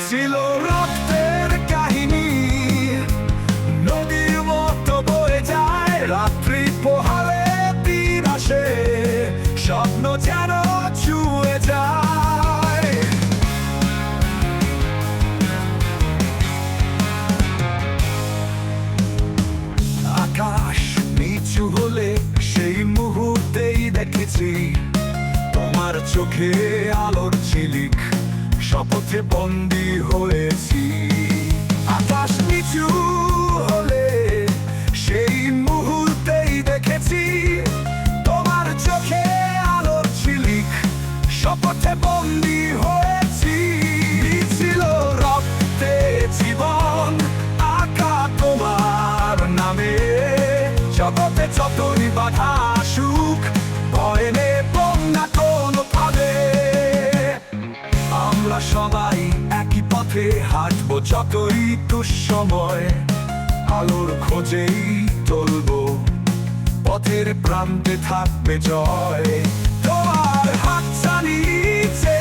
ছিল রক্তের কাহিনী, নদীর মতো বয়ে যায়, রাত্রি পোহালে দিন আসে, স্বপ্ন যেন ছুঁয়ে যায়। আকাশ নিচু হলে সেই মুহূর্তেই দেখেছি তোমার চোখে আলোর ঝিলিক, শপথে বন্দী হয়েছি। আকাশ নিচু হলে সেই মুহূর্তেই দেখেছি তোমার চোখে আলোর ঝিলিক, শপথে বন্দী হয়েছি। ছিল রক্তে জীবন আঁকা তোমার নামে, জগতে যতই বাধা আসুক ভয় নেব না কোনো ভাবে। আমরা সবাই একই পথে হাঁটবো, যতই দুঃসময় আলোর খোঁজেই চলবো, পথের প্রান্তে থাকবে জয়। তোমার হাতছানি যে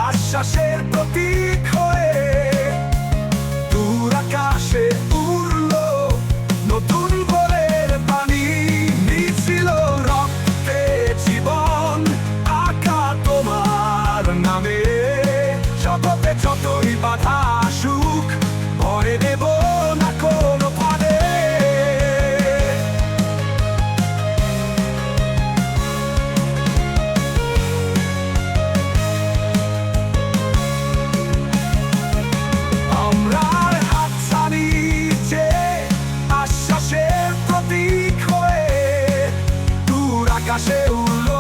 আশ্বাসের প্রতীক হয়ে দূর আকাশে উড়লো নতুন ভোরের বাণী। ছিল রক্তে জীবন আঁকা তোমার নামে, জগতে যতই বাধা আসুক ভয় দেব না কোনো ফাঁদে। আমরার হাতছানি যে আশ্বাসের প্রতীক হয়ে দূর আকাশে উড়লো